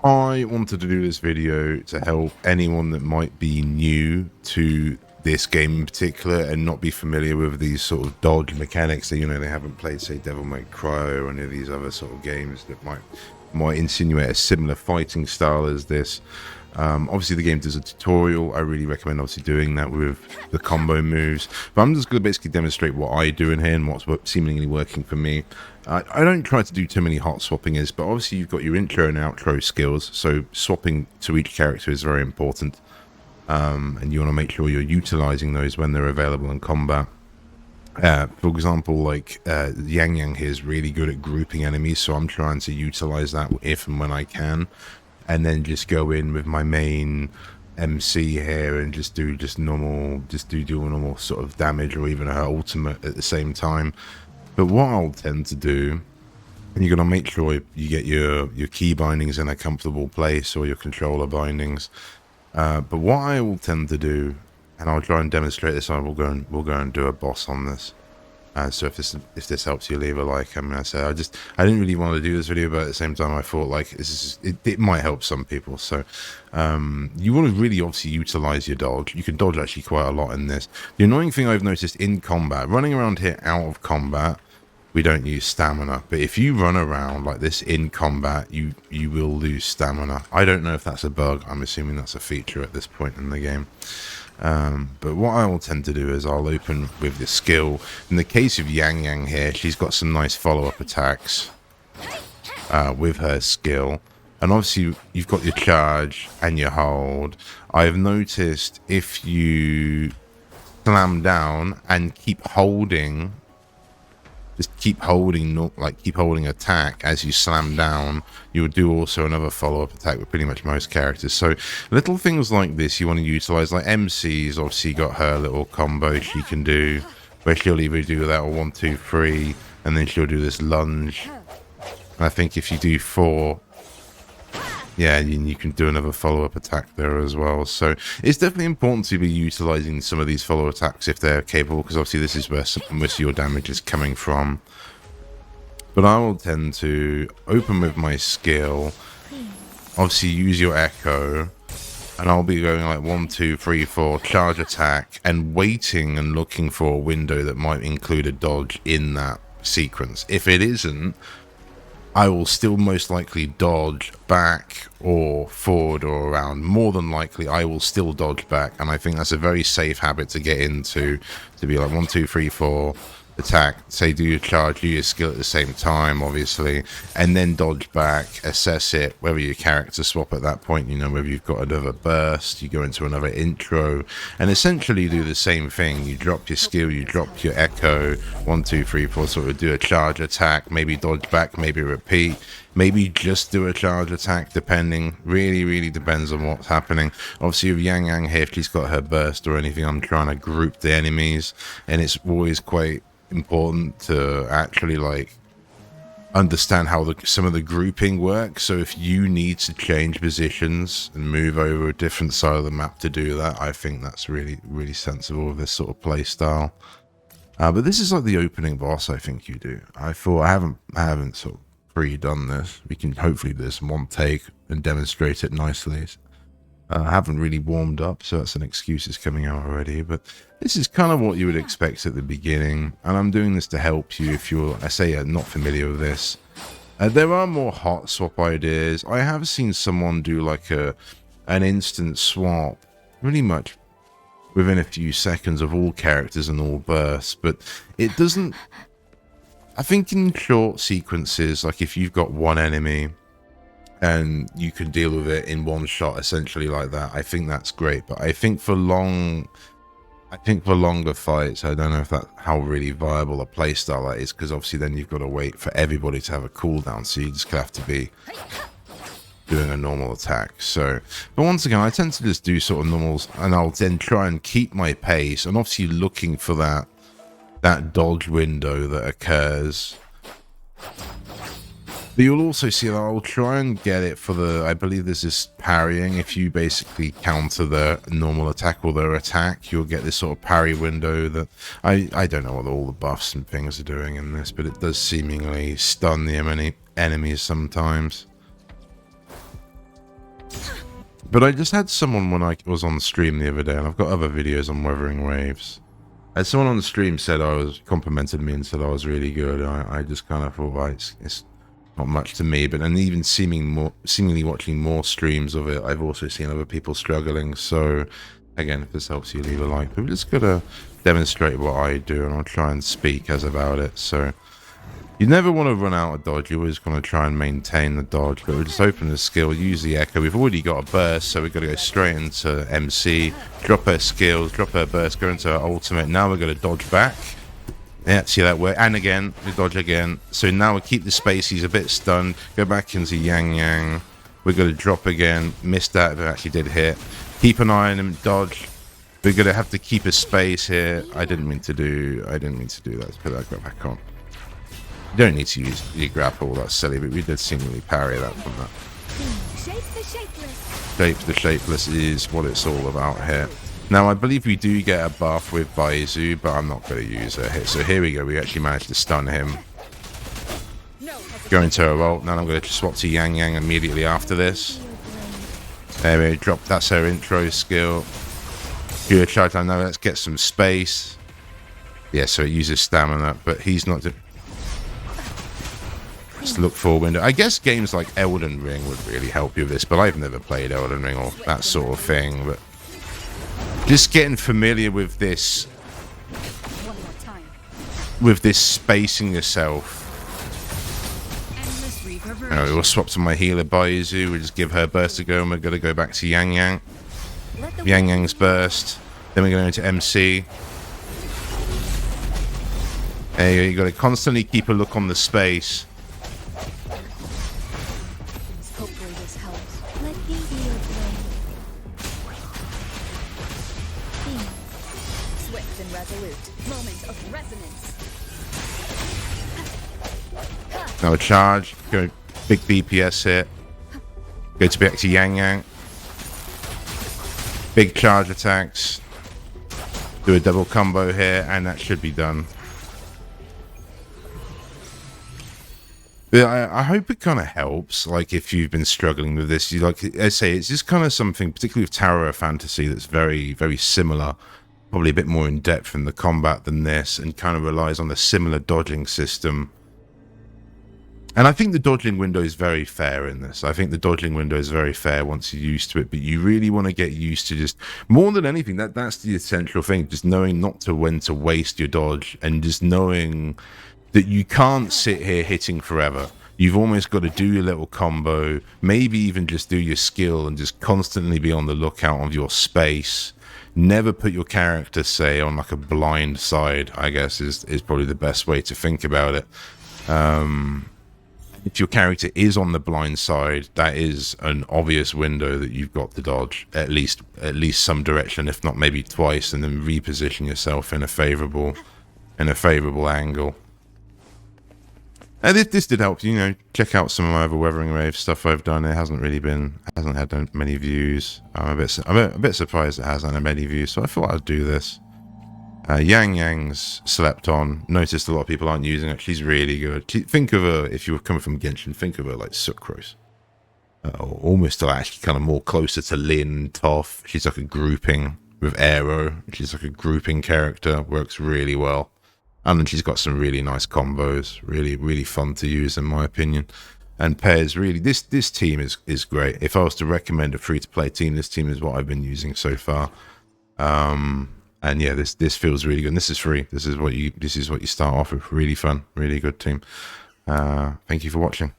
I wanted to do this video to help anyone that might be new to this game in particular and not be familiar with these sort of dodge mechanics that, you know, they haven't played, say, Devil May Cry or any of these other sort of games that might insinuate a similar fighting style as this. Obviously the game does a tutorial. I really recommend obviously doing that with the combo moves, but I'm just going to basically demonstrate what I do in here and what's seemingly working for me. I don't try to do too many hot swapping is, but obviously you've got your intro and outro skills, so swapping to each character is very important, and you want to make sure you're utilizing those when they're available in combat. For example, like Yang Yang here is really good at grouping enemies, so I'm trying to utilize that if and when I can, and then just go in with my main MC here and just do normal sort of damage, or even her ultimate at the same time. But what I'll tend to do, and you're going to make sure you get your key bindings in a comfortable place, or your controller bindings. But what I will tend to do, and I'll try and demonstrate this, we'll go and do a boss on this. So if this helps you, leave a like. I mean, I didn't really want to do this video, but at the same time I thought like it might help some people. So you want to really obviously utilize your dodge. You can dodge actually quite a lot in this. The annoying thing I've noticed in combat, running around here out of combat, we don't use stamina, but if you run around like this in combat, you will lose stamina. I don't know if that's a bug. I'm assuming that's a feature at this point in the game. But what I will tend to do is I'll open with the skill. In the case of Yang Yang here, she's got some nice follow-up attacks with her skill. And obviously you've got your charge and your hold. I've noticed if you slam down and keep holding attack as you slam down, you'll do also another follow-up attack with pretty much most characters. So little things like this you want to utilize. Like MC's obviously got her little combo she can do, where she'll either do that or 1 2 3, and then she'll do this lunge. And I think if you do 4, yeah, you can do another follow-up attack there as well. So it's definitely important to be utilizing some of these follow attacks if they're capable, because obviously this is where most of your damage is coming from. But I will tend to open with my skill, obviously use your echo, and I'll be going like 1 2 3 4 charge attack, and waiting and looking for a window that might include a dodge in that sequence. If it isn't, I will still most likely dodge back or forward or around. More than likely, I will still dodge back, and I think that's a very safe habit to get into, to be like 1 2 3 4 attack, say do your charge, do your skill at the same time, obviously, and then dodge back, assess it, whether your character swap at that point, you know, whether you've got another burst, you go into another intro, and essentially do the same thing. You drop your skill, you drop your echo, 1 2 3 4, sort of do a charge attack, maybe dodge back, maybe repeat, maybe just do a charge attack, depending. Really depends on what's happening. Obviously with Yang Yang here, if she's got her burst or anything, I'm trying to group the enemies, and it's always quite important to actually like understand how some of the grouping works. So if you need to change positions and move over a different side of the map to do that, I think that's really sensible with this sort of play style. But this is like the opening boss. I think you do. I thought I haven't sort of pre-done this. We can hopefully do this in one take and demonstrate it nicely. I haven't really warmed up, so that's an excuse is coming out already, but this is kind of what you would expect at the beginning, and I'm doing this to help you if you're, not familiar with this. There are more hot swap ideas. I have seen someone do like an instant swap, pretty much within a few seconds of all characters and all bursts, but it doesn't. I think in short sequences, like if you've got one enemy and you can deal with it in one shot, essentially like that, I think that's great. But I think for longer fights, I don't know if how really viable a playstyle that is, because obviously then you've got to wait for everybody to have a cooldown, so you just have to be doing a normal attack. So, but once again, I tend to just do sort of normals, and I'll then try and keep my pace, and obviously looking for that dodge window that occurs. But you'll also see that I'll try and get it for I believe there's this parrying. If you basically counter the normal attack or their attack, you'll get this sort of parry window that I don't know what all the buffs and things are doing in this, but it does seemingly stun the enemies sometimes. But I just had someone when I was on stream the other day, and I've got other videos on Wuthering Waves. And someone on the stream said complimented me and said I was really good. I just kind of thought, well, it's not much to me. But then even seemingly watching more streams of it, I've also seen other people struggling. So again, if this helps you, leave a like. But we're just gonna demonstrate what I do, and I'll try and speak as about it. So you never want to run out of dodge. You always want to try and maintain the dodge. But we'll just open the skill, use the echo. We've already got a burst, so we've got to go straight into MC, drop her skills, drop her burst, go into her ultimate. Now we're going to dodge back. Yeah, see that way. And again, we dodge again. So now we keep the space. He's a bit stunned. Go back into Yang Yang. We're going to drop again. Missed that, but actually did hit. Keep an eye on him. Dodge. We're going to have to keep a space here. I didn't mean to do that. Let's put that back on. You don't need to use your grapple, that's silly, but we did seemingly parry that from that. Shape the shapeless. Shape the shapeless is what it's all about here. Now, I believe we do get a buff with Baizu, but I'm not going to use it here. So here we go, we actually managed to stun him. Go into her ult, now I'm going to swap to Yang Yang immediately after this. There we go, drop, that's her intro skill. Do a charge, I know, let's get some space. Yeah, so it uses stamina, but he's not... Just look for a window. I guess games like Elden Ring would really help you with this, but I've never played Elden Ring or that sort of thing. But just getting familiar with this, spacing yourself. We'll swap to my healer Baizu. We'll just give her burst a go, and we're going to go back to Yang Yang. Yang Yang's burst. Then we're going to go into MC. There you go. You've got to constantly keep a look on the space. Now a charge, go big DPS hit. Go to back to Yang Yang. Big charge attacks. Do a double combo here, and that should be done. But I hope it kind of helps. Like if you've been struggling with this, I say, it's just kind of something, particularly with Tower of Fantasy, that's very, very similar. Probably a bit more in depth in the combat than this, and kind of relies on a similar dodging system. And I think the dodging window is very fair in this. I think the dodging window is very fair once you're used to it, but you really want to get used to just, more than anything, that's the essential thing, just knowing not to when to waste your dodge, and just knowing that you can't sit here hitting forever. You've almost got to do your little combo, maybe even just do your skill, and just constantly be on the lookout of your space. Never put your character, say, on like a blind side, I guess is probably the best way to think about it. If your character is on the blind side, that is an obvious window that you've got to dodge at least some direction, if not maybe twice, and then reposition yourself in a favorable angle. And this did help, check out some of my other Wuthering Waves stuff I've done. It hasn't had many views. I'm a bit surprised it hasn't had many views, so I thought I'd do this. Yang Yang's slept on. Noticed a lot of people aren't using it. She's really good. Think of her, if you were coming from Genshin, think of her like Sucrose. Or almost actually kind of more closer to Lin, Toph. She's like a grouping with Aero. She's like a grouping character. Works really well. And then she's got some really nice combos. Really, really fun to use in my opinion. And pairs really, this team is great. If I was to recommend a free-to-play team, this team is what I've been using so far. And yeah, this feels really good. And this is free. This is what you start off with. Really fun, really good team. Thank you for watching.